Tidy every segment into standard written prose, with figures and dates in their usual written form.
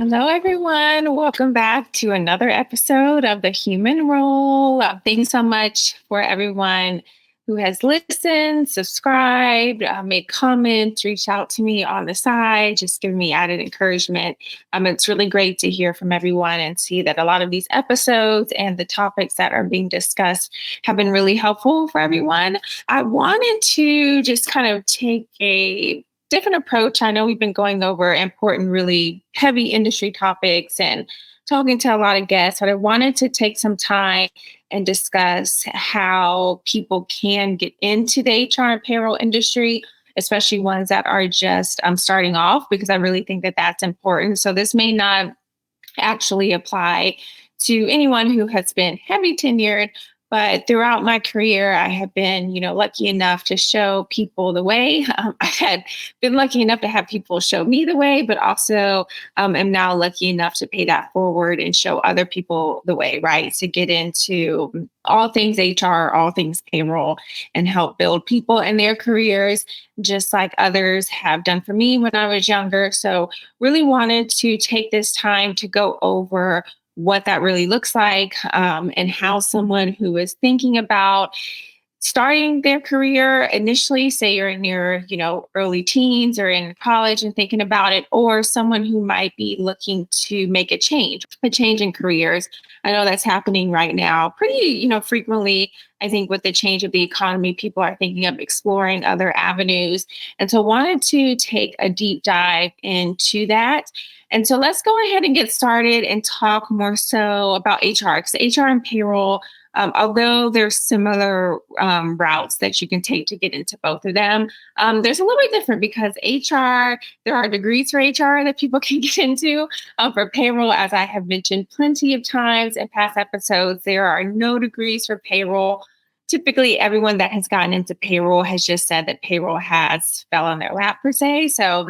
Hello, everyone. Welcome back to another episode of The Human Role. Thanks so much for everyone who has listened, subscribed, made comments, reached out to me on the side, just giving me added encouragement. It's really great to hear from everyone and see that a lot of these episodes and the topics that are being discussed have been really helpful for everyone. I wanted to just kind of take a different approach. I know we've been going over important, really heavy industry topics and talking to a lot of guests, but I wanted to take some time and discuss how people can get into the HR and payroll industry, especially ones that are just starting off, because I really think that that's important. So this may not actually apply to anyone who has been heavy tenured. But throughout my career, I have been, lucky enough to show people the way. I had been lucky enough to have people show me the way, but also am now lucky enough to pay that forward and show other people the way, right? To get into all things HR, all things payroll, and help build people in their careers, just like others have done for me when I was younger. So really wanted to take this time to go over what that really looks like, and how someone who is thinking about starting their career initially, say you're in your early teens or in college and thinking about it, or someone who might be looking to make a change in careers. I know that's happening right now pretty frequently. I think with the change of the economy, people are thinking of exploring other avenues, and so wanted to take a deep dive into that. And so let's go ahead and get started and talk more so about HR, because HR and payroll, although there's similar routes that you can take to get into both of them, there's a little bit different because HR, there are degrees for HR that people can get into. For payroll, as I have mentioned plenty of times in past episodes, there are no degrees for payroll. Typically, everyone that has gotten into payroll has just said that payroll has fell on their lap per se. So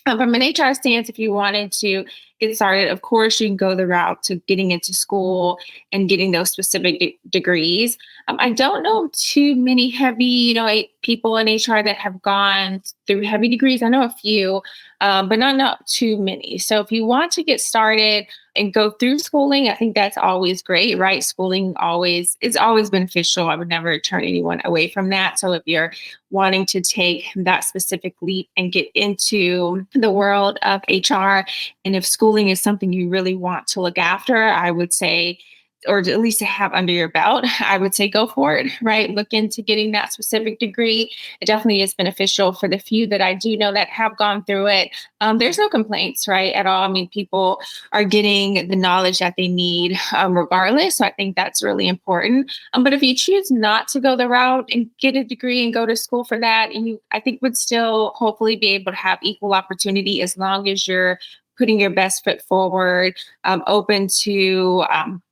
from an HR stance, if you wanted to get started, of course, you can go the route to getting into school and getting those specific degrees. I don't know too many heavy, people in HR that have gone through heavy degrees. I know a few, but not too many. So if you want to get started and go through schooling, I think that's always great, right? Schooling always is always beneficial. I would never turn anyone away from that. So if you're wanting to take that specific leap and get into the world of HR, and if schooling is something you really want to look after, I would say, or at least to have under your belt, I would say go for it, right? Look into getting that specific degree. It definitely is beneficial for the few that I do know that have gone through it. There's no complaints, right, at all. I mean, people are getting the knowledge that they need regardless. So I think that's really important. But if you choose not to go the route and get a degree and go to school for that, and I think would still hopefully be able to have equal opportunity as long as you're putting your best foot forward, open to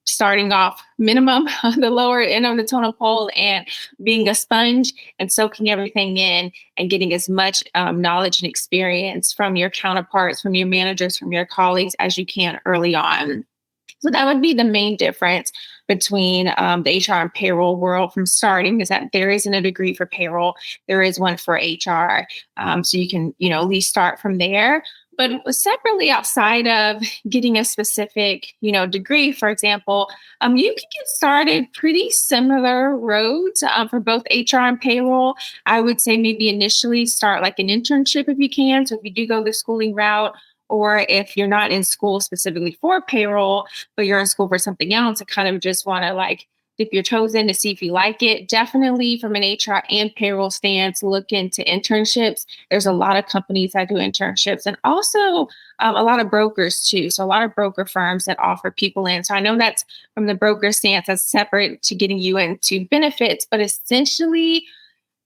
starting off minimum on the lower end of the totem pole and being a sponge and soaking everything in and getting as much knowledge and experience from your counterparts, from your managers, from your colleagues as you can early on. So that would be the main difference between the HR and payroll world from starting, is that there isn't a degree for payroll. There is one for HR. So you can, at least start from there. But separately, outside of getting a specific, degree, for example, you can get started pretty similar roads for both HR and payroll. I would say maybe initially start like an internship if you can. So if you do go the schooling route, or if you're not in school specifically for payroll, but you're in school for something else and kind of just want to like dip your toes in to see if you like it, definitely from an HR and payroll stance, look into internships. There's a lot of companies that do internships, and also a lot of brokers too. So a lot of broker firms that offer people in. So I know that's from the broker stance, that's separate to getting you into benefits, but essentially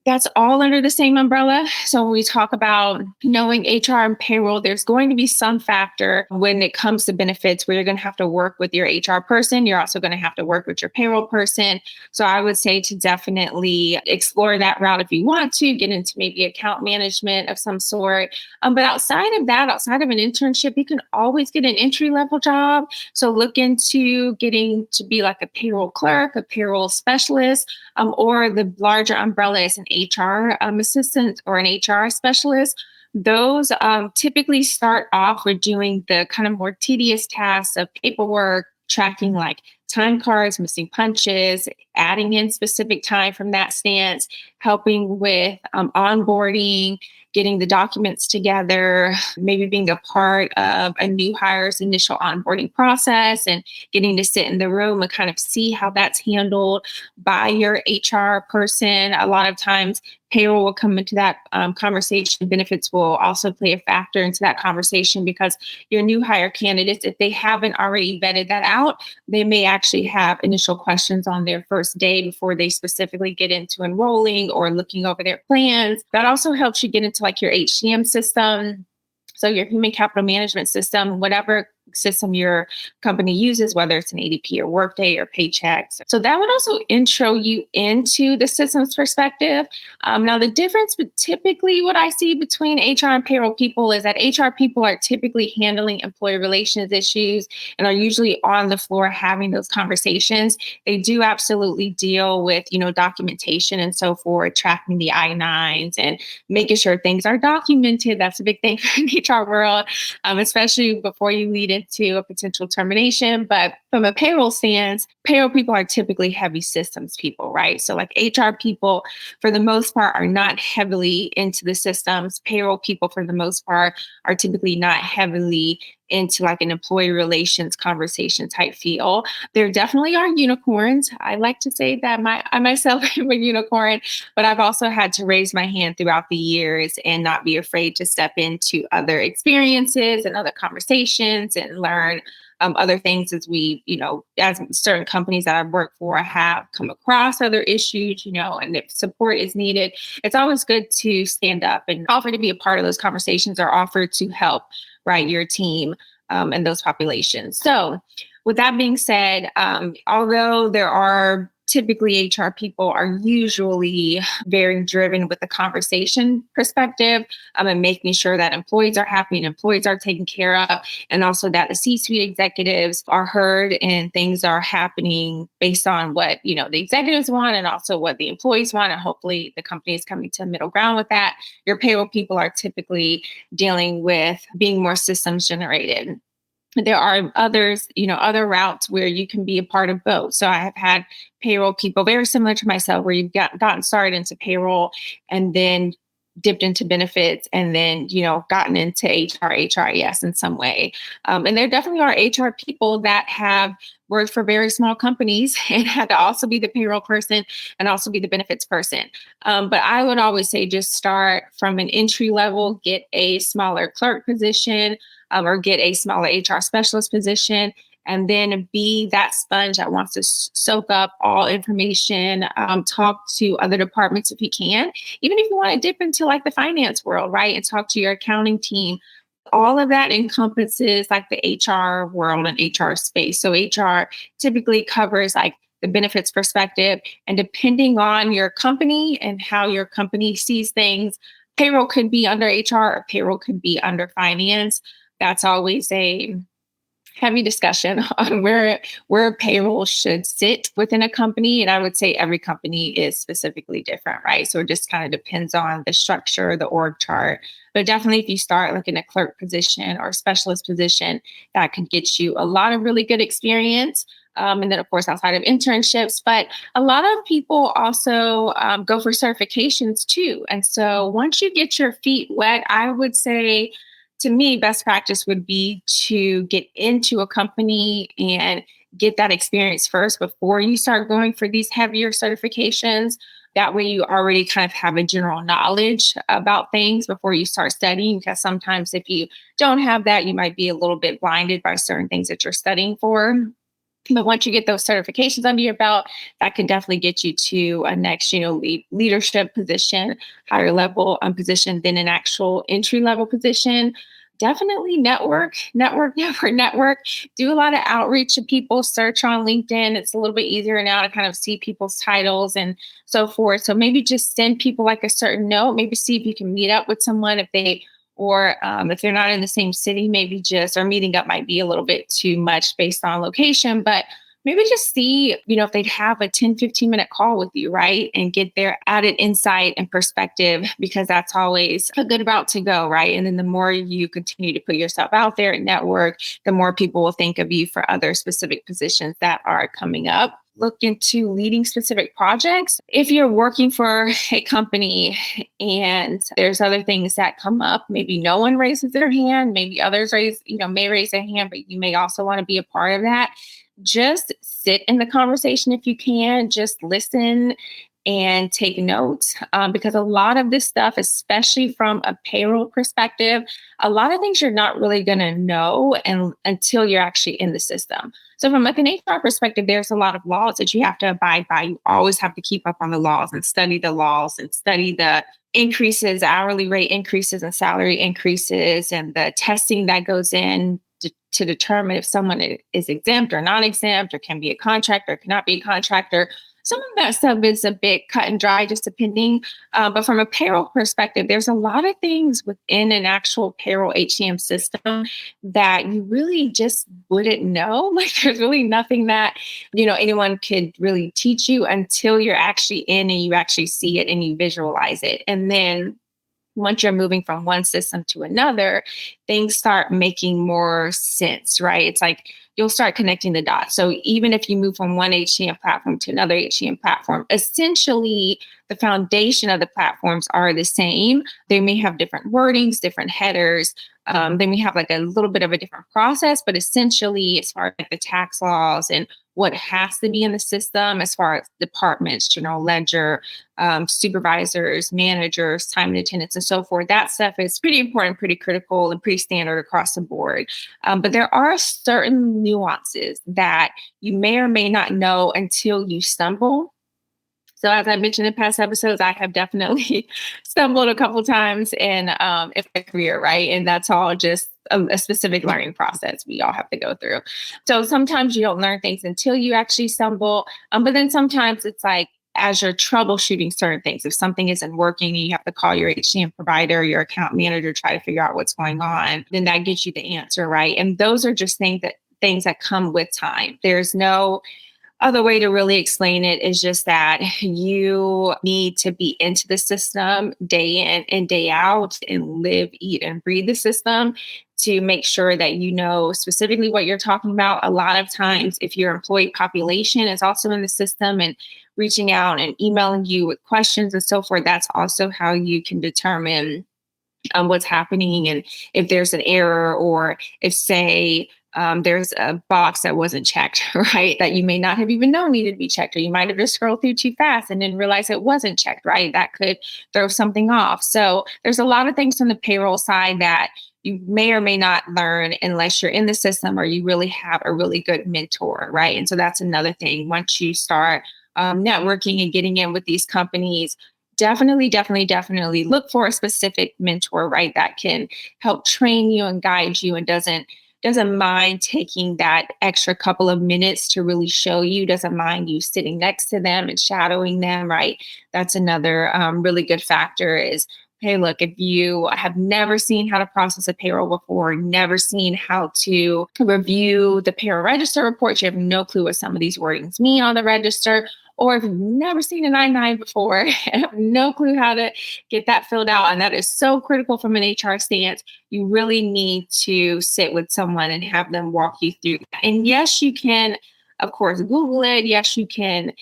that's all under the same umbrella. So when we talk about knowing HR and payroll, there's going to be some factor when it comes to benefits where you're going to have to work with your HR person. You're also going to have to work with your payroll person. So I would say to definitely explore that route if you want to get into maybe account management of some sort. But outside of that, outside of an internship, you can always get an entry level job. So look into getting to be like a payroll clerk, a payroll specialist, or the larger umbrella is an HR assistant or an HR specialist. Those typically start off with doing the kind of more tedious tasks of paperwork, tracking like time cards, missing punches, adding in specific time from that stance, helping with onboarding, getting the documents together, maybe being a part of a new hire's initial onboarding process and getting to sit in the room and kind of see how that's handled by your HR person. A lot of times, payroll will come into that conversation. Benefits will also play a factor into that conversation because your new hire candidates, if they haven't already vetted that out, they may actually have initial questions on their first day before they specifically get into enrolling or looking over their plans. That also helps you get into like your HCM system. So your human capital management system, whatever system your company uses, whether it's an ADP or Workday or Paychecks. So that would also intro you into the systems perspective. Now, the difference, but typically what I see between HR and payroll people is that HR people are typically handling employee relations issues and are usually on the floor having those conversations. They do absolutely deal with, documentation and so forth, tracking the I-9s and making sure things are documented. That's a big thing in the HR world, especially before you lead into a potential termination. But from a payroll stance, payroll people are typically heavy systems people, right? So like HR people, for the most part, are not heavily into the systems. Payroll people, for the most part, are typically not heavily into like an employee relations conversation type feel. There definitely are unicorns. I like to say that I myself am a unicorn, but I've also had to raise my hand throughout the years and not be afraid to step into other experiences and other conversations and learn other things as as certain companies that I've worked for have come across other issues, and if support is needed, it's always good to stand up and offer to be a part of those conversations or offer to help, right, your team and those populations. So, with that being said, although there are typically HR people are usually very driven with the conversation perspective and making sure that employees are happy and employees are taken care of, and also that the C-suite executives are heard and things are happening based on what the executives want and also what the employees want, and hopefully the company is coming to a middle ground with that. Your payroll people are typically dealing with being more systems generated. There are other routes where you can be a part of both. So I have had payroll people very similar to myself where you've gotten started into payroll and then dipped into benefits and then, gotten into HRIS in some way. And there definitely are HR people that have worked for very small companies and had to also be the payroll person and also be the benefits person. But I would always say just start from an entry level, get a smaller clerk position, or get a smaller HR specialist position, and then be that sponge that wants to soak up all information, talk to other departments if you can, even if you want to dip into like the finance world, right? And talk to your accounting team. All of that encompasses like the HR world and HR space. So HR typically covers like the benefits perspective. And depending on your company and how your company sees things, payroll could be under HR or payroll could be under finance. That's always a heavy discussion on where payroll should sit within a company. And I would say every company is specifically different, right? So it just kind of depends on the structure, the org chart. But definitely if you start like in a clerk position or specialist position, that could get you a lot of really good experience. And then, of course, outside of internships, but a lot of people also go for certifications too. And so once you get your feet wet, I would say to me, best practice would be to get into a company and get that experience first before you start going for these heavier certifications. That way, you already kind of have a general knowledge about things before you start studying. Because sometimes, if you don't have that, you might be a little bit blinded by certain things that you're studying for. But once you get those certifications under your belt, that can definitely get you to a next, leadership position, higher level position than an actual entry level position. Definitely network. Do a lot of outreach to people, search on LinkedIn. It's a little bit easier now to kind of see people's titles and so forth. So maybe just send people like a certain note, maybe see if you can meet up with someone or if they're not in the same city, maybe just, or meeting up might be a little bit too much based on location, but maybe just see, if they'd have a 10-15 minute call with you, right? And get their added insight and perspective, because that's always a good route to go, right? And then the more you continue to put yourself out there and network, the more people will think of you for other specific positions that are coming up. Look into leading specific projects. If you're working for a company and there's other things that come up, maybe no one raises their hand, maybe others may raise their hand, but you may also want to be a part of that. Just sit in the conversation if you can, just listen and take notes, because a lot of this stuff, especially from a payroll perspective, a lot of things you're not really going to know until you're actually in the system. So from like an HR perspective, there's a lot of laws that you have to abide by. You always have to keep up on the laws and study the laws and study the increases, hourly rate increases and salary increases, and the testing that goes in to determine if someone is exempt or non-exempt, or can be a contractor, cannot be a contractor. Some of that stuff is a bit cut and dry, just depending. But from a payroll perspective, there's a lot of things within an actual payroll HCM system that you really just wouldn't know. Like there's really nothing that, anyone could really teach you until you're actually in and you actually see it and you visualize it. And then once you're moving from one system to another, things start making more sense, right? It's like you'll start connecting the dots. So even if you move from one HCM platform to another HCM platform, essentially the foundation of the platforms are the same. They may have different wordings, different headers. They may have like a little bit of a different process, but essentially, as far as like the tax laws and what has to be in the system, as far as departments, general ledger, supervisors, managers, time and attendance, and so forth, that stuff is pretty important, pretty critical, and pretty standard across the board. But there are certain nuances that you may or may not know until you stumble. So as I mentioned in past episodes, I have definitely stumbled a couple times in my career, right? And that's all just a specific learning process we all have to go through. So sometimes you don't learn things until you actually stumble. But then sometimes it's like as you're troubleshooting certain things, if something isn't working and you have to call your HCM provider, your account manager, try to figure out what's going on, then that gets you the answer, right? And those are just things that come with time. There's no other way to really explain it, is just that you need to be into the system day in and day out and live, eat, and breathe the system to make sure that you know specifically what you're talking about. A lot of times, if your employee population is also in the system and reaching out and emailing you with questions and so forth, that's also how you can determine what's happening, and if there's an error, or if, say, there's a box that wasn't checked, right? That you may not have even known needed to be checked, or you might have just scrolled through too fast and didn't realize it wasn't checked, right? That could throw something off. So there's a lot of things on the payroll side that you may or may not learn unless you're in the system or you really have a really good mentor, right? And so that's another thing. Once you start networking and getting in with these companies, definitely look for a specific mentor, right? That can help train you and guide you, and doesn't mind taking that extra couple of minutes to really show you, doesn't mind you sitting next to them and shadowing them, right? That's another really good factor is, hey, look, if you have never seen how to process a payroll before, never seen how to review the payroll register reports, you have no clue what some of these wordings mean on the register, or if you've never seen an I-9 before and have no clue how to get that filled out, and that is so critical from an HR stance, you really need to sit with someone and have them walk you through that. And yes, you can, of course, Google it. Yes, you can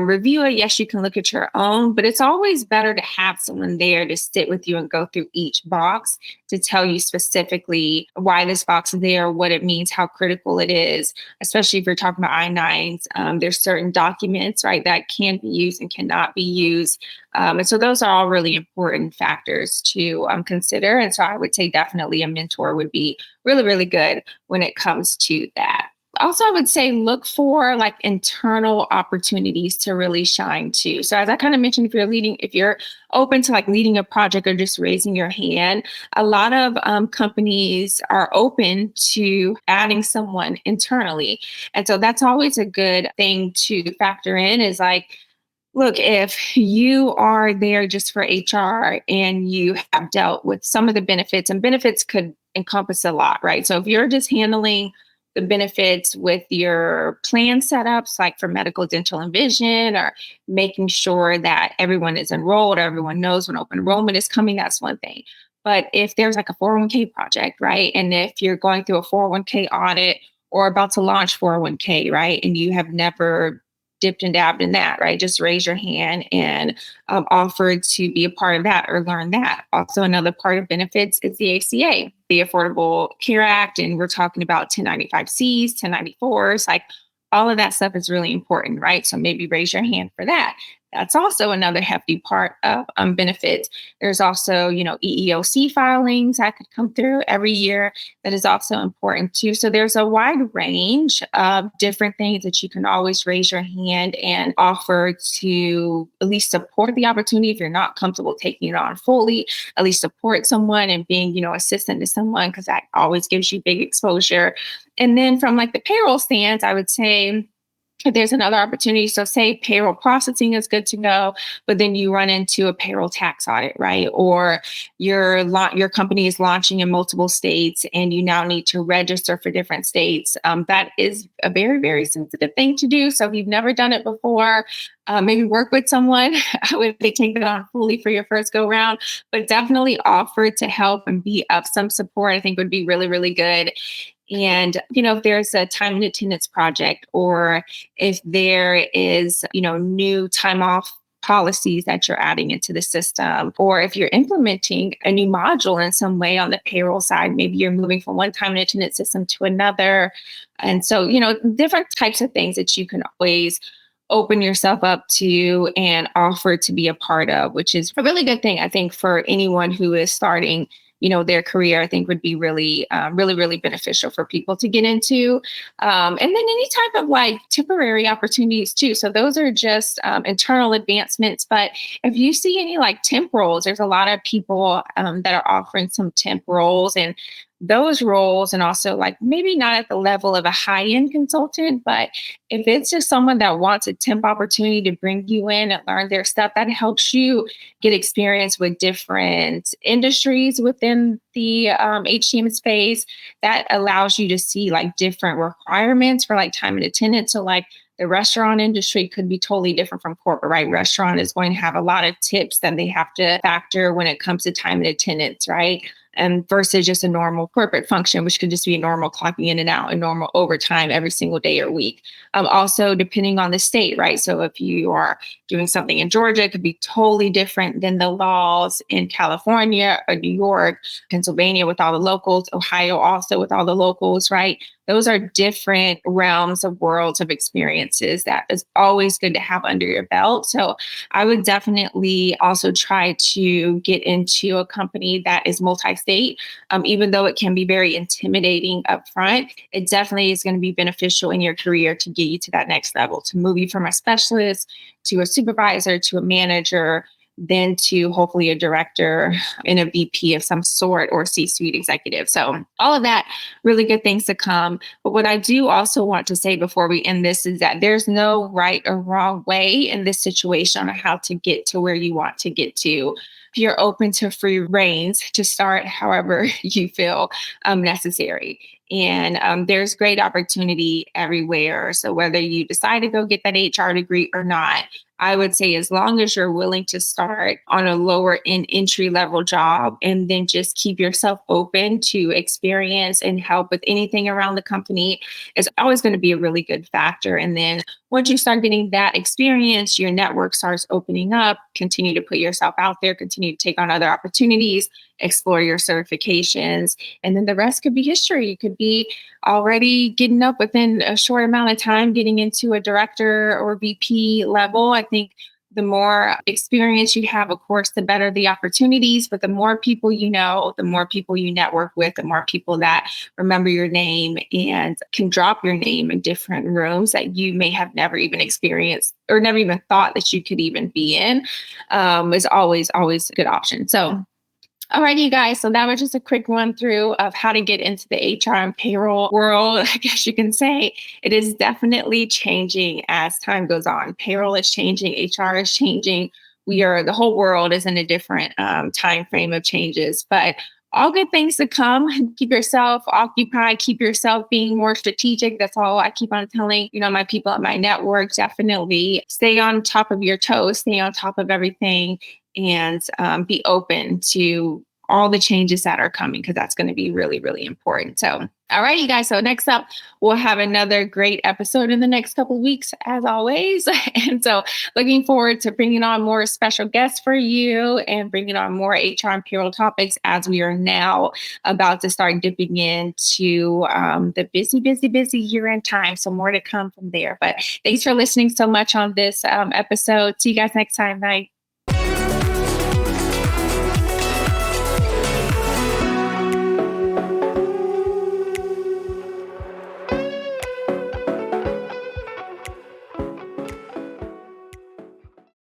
review it. Yes, you can look at your own, but it's always better to have someone there to sit with you and go through each box to tell you specifically why this box is there, what it means, how critical it is, especially if you're talking about I-9s. There's certain documents, right, that can be used and cannot be used. And so those are all really important factors to consider. And so I would say definitely a mentor would be really, really good when it comes to that. Also, I would say look for like internal opportunities to really shine too. So as I kind of mentioned, if you're open to like leading a project or just raising your hand, a lot of companies are open to adding someone internally. And so that's always a good thing to factor in, is like, look, if you are there just for HR and you have dealt with some of the benefits, and benefits could encompass a lot, right? So if you're just handling the benefits with your plan setups, like for medical, dental, and vision, or making sure that everyone is enrolled, everyone knows when open enrollment is coming. That's one thing. But if there's like a 401k project, right? And if you're going through a 401k audit or about to launch 401k, right? And you have never dipped and dabbed in that, right? Just raise your hand and offer to be a part of that or learn that. Also, another part of benefits is the ACA, the Affordable Care Act. And we're talking about 1095Cs, 1094s, like all of that stuff is really important, right? So maybe raise your hand for that. That's also another hefty part of benefits. There's also, EEOC filings that could come through every year that is also important too. So there's a wide range of different things that you can always raise your hand and offer to at least support the opportunity if you're not comfortable taking it on fully, at least support someone and being, assistant to someone, because that always gives you big exposure. And then from like the payroll stance, I would say if there's another opportunity. So say payroll processing is good to go, but then you run into a payroll tax audit, right? Or your company is launching in multiple states and you now need to register for different states. That is a very, very sensitive thing to do. So if you've never done it before, maybe work with someone. I would say take that on fully for your first go round, but definitely offer to help and be of some support. I think would be really, really good. And, if there's a time and attendance project, or if there is, new time off policies that you're adding into the system, or if you're implementing a new module in some way on the payroll side, maybe you're moving from one time and attendance system to another. And so, different types of things that you can always open yourself up to and offer to be a part of, which is a really good thing, I think, for anyone who is starting their career. I think would be really, really, really beneficial for people to get into. And then any type of like temporary opportunities too. So those are just internal advancements. But if you see any like temp roles, there's a lot of people that are offering some temp roles, and those roles, and also like maybe not at the level of a high end consultant, but if it's just someone that wants a temp opportunity to bring you in and learn their stuff, that helps you get experience with different industries within the HCM space. That allows you to see like different requirements for like time and attendance. So like the restaurant industry could be totally different from corporate, right? Restaurant is going to have a lot of tips that they have to factor when it comes to time and attendance, right? And versus just a normal corporate function, which could just be a normal clocking in and out and normal overtime every single day or week. Also, depending on the state, right? So if you are doing something in Georgia, it could be totally different than the laws in California or New York, Pennsylvania with all the locals, Ohio also with all the locals, right? Those are different realms of worlds of experiences that is always good to have under your belt. So I would definitely also try to get into a company that is multi-state, even though it can be very intimidating up front. It definitely is going to be beneficial in your career to get you to that next level, to move you from a specialist to a supervisor to a manager, then to hopefully a director and a VP of some sort, or C-suite executive. So all of that, really good things to come. But what I do also want to say before we end this is that there's no right or wrong way in this situation on how to get to where you want to get to. You're open to free reins to start however you feel necessary. And there's great opportunity everywhere. So whether you decide to go get that HR degree or not, I would say as long as you're willing to start on a lower end entry level job and then just keep yourself open to experience and help with anything around the company, is always going to be a really good factor. And then once you start getting that experience, your network starts opening up, continue to put yourself out there, continue to take on other opportunities, explore your certifications, and then the rest could be history. You could be already getting up within a short amount of time, getting into a director or VP level. I think the more experience you have, of course, the better the opportunities, but the more people you know, the more people you network with, the more people that remember your name and can drop your name in different rooms that you may have never even experienced or never even thought that you could even be in, is always, always a good option. So all right, you guys. So that was just a quick run through of how to get into the HR and payroll world. I guess you can say it is definitely changing as time goes on. Payroll is changing, HR is changing. The whole world is in a different time frame of changes. But all good things to come. Keep yourself occupied, keep yourself being more strategic. That's all I keep on telling, my people at my network. Definitely stay on top of your toes, stay on top of everything, and be open to all the changes that are coming, because that's going to be really, really important. So, all right, you guys. So next up, we'll have another great episode in the next couple of weeks, as always. And so looking forward to bringing on more special guests for you and bringing on more HR and payroll topics, as we are now about to start dipping into the busy, busy, busy year-end time. So more to come from there. But thanks for listening so much on this episode. See you guys next time. Bye.